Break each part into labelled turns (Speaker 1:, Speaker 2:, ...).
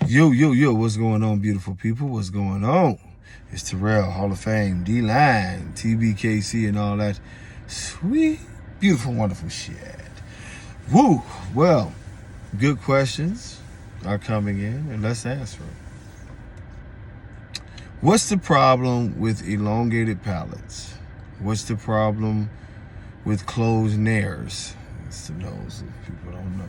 Speaker 1: Yo, what's going on, beautiful people? What's going on? It's Terrell, Hall of Fame, D-Line, TBKC, and all that sweet, beautiful, wonderful shit. Woo! Well, good questions are coming in, and let's answer them. What's the problem with elongated palates? What's the problem with closed nares? It's the nose if people don't know.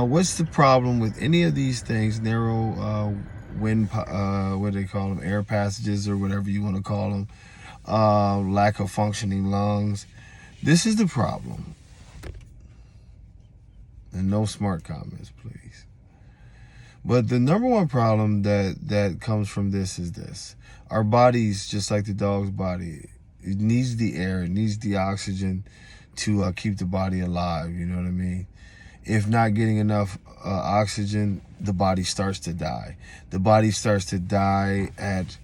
Speaker 1: What's the problem with any of these things? Narrow wind, what do they call them? Air passages or whatever you want to call them. Lack of functioning lungs. This is the problem. And no smart comments, please. But the number one problem that comes from this is this. Our bodies, just like the dog's body, it needs the air, it needs the oxygen to keep the body alive, you know what I mean? If not getting enough oxygen, the body starts to die. The body starts to die at,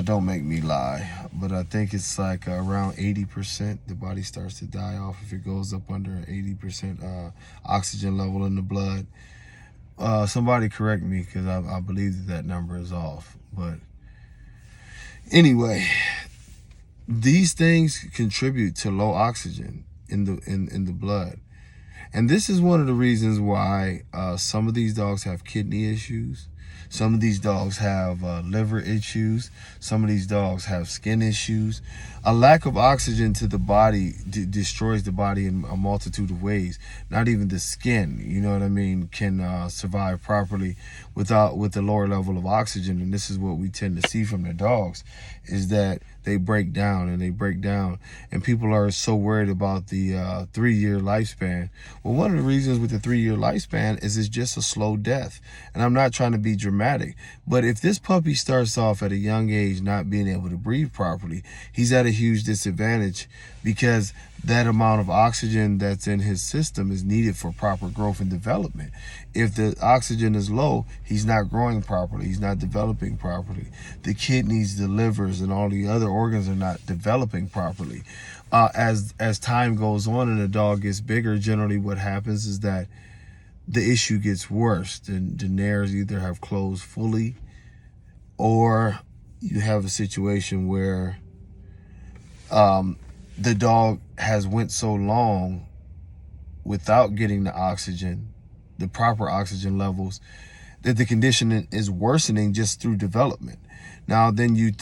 Speaker 1: don't make me lie, but I think it's like around 80%. The body starts to die off if it goes up under 80% oxygen level in the blood. Somebody correct me because I believe that number is off. But anyway, these things contribute to low oxygen in the blood. And this is one of the reasons why some of these dogs have kidney issues. Some of these dogs have liver issues. Some of these dogs have skin issues. A lack of oxygen to the body destroys the body in a multitude of ways. Not even the skin, you know what I mean, can survive properly with a lower level of oxygen. And this is what we tend to see from the dogs, is that they break down and they break down. And people are so worried about the 3-year lifespan. Well, one of the reasons with the 3-year lifespan is it's just a slow death. And I'm not trying to be dramatic, but if this puppy starts off at a young age not being able to breathe properly, he's at a huge disadvantage, because that amount of oxygen that's in his system is needed for proper growth and development. If the oxygen is low, he's not growing properly, he's not developing properly. The kidneys, the livers, and all the other organs are not developing properly. As time goes on and the dog gets bigger, generally what happens is that the issue gets worse. The nares either have closed fully, or you have a situation where the dog has went so long without getting the oxygen, the proper oxygen levels, that the condition is worsening just through development. Now, then you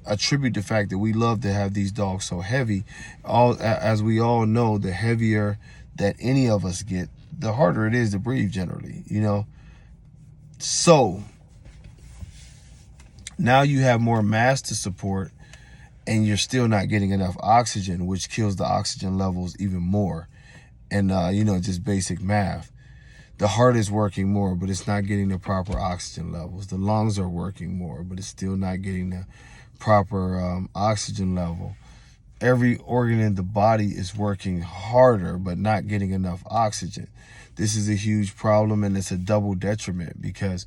Speaker 1: attribute the fact that we love to have these dogs so heavy. As we all know, the heavier that any of us get, the harder it is to breathe generally, you know? So now you have more mass to support, and you're still not getting enough oxygen, which kills the oxygen levels even more. And, you know, just basic math. The heart is working more, but it's not getting the proper oxygen levels. The lungs are working more, but it's still not getting the proper oxygen level. Every organ in the body is working harder, but not getting enough oxygen. This is a huge problem, and it's a double detriment, because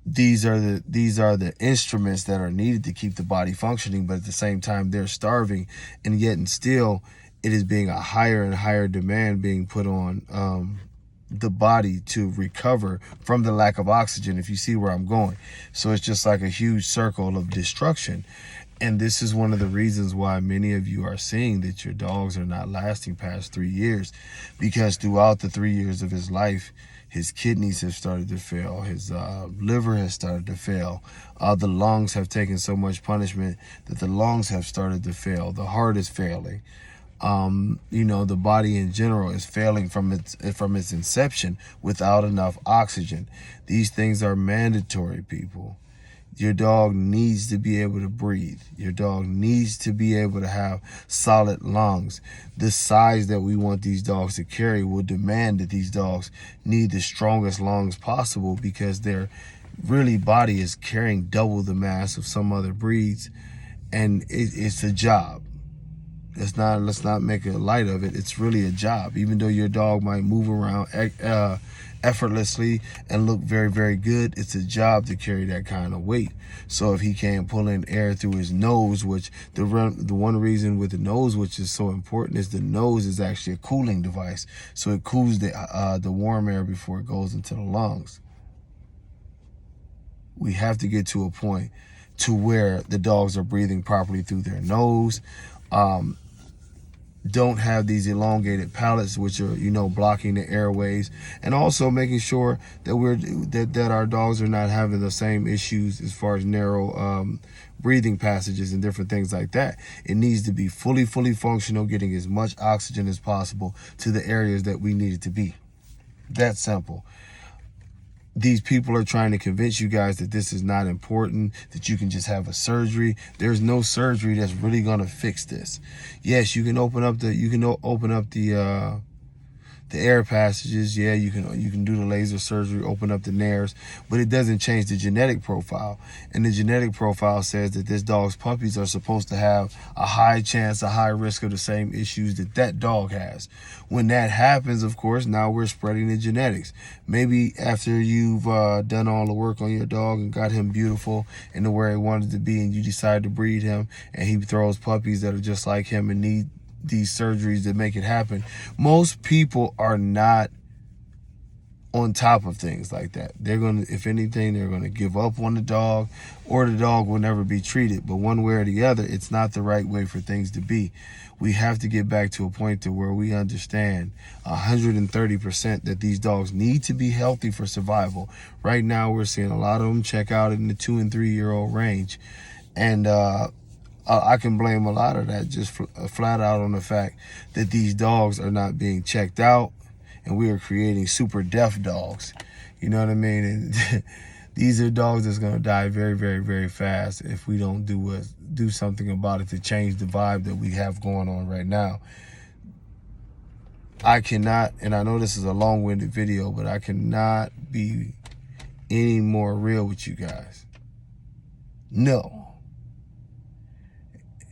Speaker 1: these are the instruments that are needed to keep the body functioning, but at the same time they're starving, and yet and still it is being a higher and higher demand being put on the body to recover from the lack of oxygen, if you see where I'm going. So it's just like a huge circle of destruction. And this is one of the reasons why many of you are seeing that your dogs are not lasting past 3 years, because throughout the 3 years of his life, his kidneys have started to fail. His liver has started to fail. The lungs have taken so much punishment that the lungs have started to fail. The heart is failing. You know, the body in general is failing from its inception without enough oxygen. These things are mandatory, people. Your dog needs to be able to breathe. Your dog needs to be able to have solid lungs. The size that we want these dogs to carry will demand that these dogs need the strongest lungs possible, because their really body is carrying double the mass of some other breeds. And it's a job. Let's not make a light of it. It's really a job. Even though your dog might move around effortlessly and look very, very good, it's a job to carry that kind of weight. So if he can't pull in air through his nose, which the one reason with the nose, which is so important, is the nose is actually a cooling device. So it cools the warm air before it goes into the lungs. We have to get to a point to where the dogs are breathing properly through their nose, don't have these elongated palates, which are, you know, blocking the airways, and also making sure that that our dogs are not having the same issues as far as narrow breathing passages and different things like that. It needs to be fully functional, getting as much oxygen as possible to the areas that we need it to be. That simple. These people are trying to convince you guys that this is not important, that you can just have a surgery. There's no surgery that's really going to fix this. Yes, you can open up the air passages. Yeah, you can do the laser surgery, open up the nares, but it doesn't change the genetic profile. And the genetic profile says that this dog's puppies are supposed to have a high chance, a high risk of the same issues that that dog has. When that happens, of course, now we're spreading the genetics. Maybe after you've done all the work on your dog and got him beautiful and to where he wanted to be, and you decide to breed him, and he throws puppies that are just like him and need these surgeries that make it happen. Most people are not on top of things like that. They're going to, if anything, they're going to give up on the dog, or the dog will never be treated. But one way or the other, it's not the right way for things to be. We have to get back to a point to where we understand 130% that these dogs need to be healthy for survival. Right now, we're seeing a lot of them check out in the 2 and 3 year old range. And I can blame a lot of that just flat out on the fact that these dogs are not being checked out, and we are creating super deaf dogs. You know what I mean? And these are dogs that's going to die very fast if we don't do something about it to change the vibe that we have going on right now. I cannot, and I know this is a long-winded video, but I cannot be any more real with you guys. No.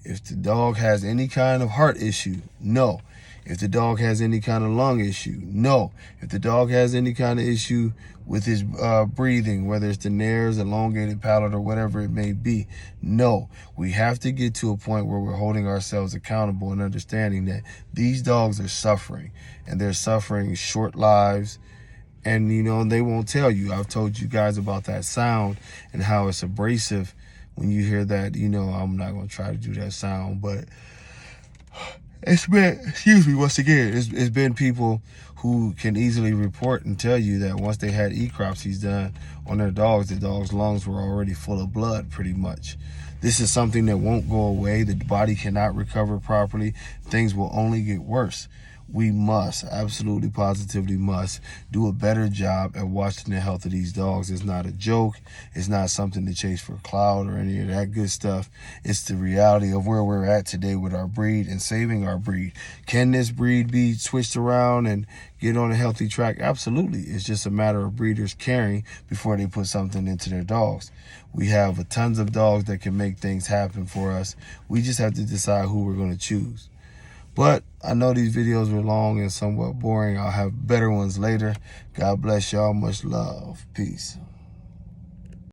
Speaker 1: If the dog has any kind of heart issue, no. If the dog has any kind of lung issue, no. If the dog has any kind of issue with his breathing, whether it's the nares, elongated palate, or whatever it may be, no. We have to get to a point where we're holding ourselves accountable and understanding that these dogs are suffering, and they're suffering short lives. And, you know, they won't tell you. I've told you guys about that sound and how it's abrasive. When you hear that, you know, I'm not going to try to do that sound, but it's been, excuse me, once again, it's been people who can easily report and tell you that once they had necropsies done on their dogs, the dog's lungs were already full of blood, pretty much. This is something that won't go away. The body cannot recover properly. Things will only get worse. We must, absolutely positively must, do a better job at watching the health of these dogs. It's not a joke. It's not something to chase for clout or any of that good stuff. It's the reality of where we're at today with our breed and saving our breed. Can this breed be switched around and get on a healthy track? Absolutely. It's just a matter of breeders caring before they put something into their dogs. We have tons of dogs that can make things happen for us. We just have to decide who we're going to choose. But I know these videos were long and somewhat boring. I'll have better ones later. God bless y'all. Much love. Peace.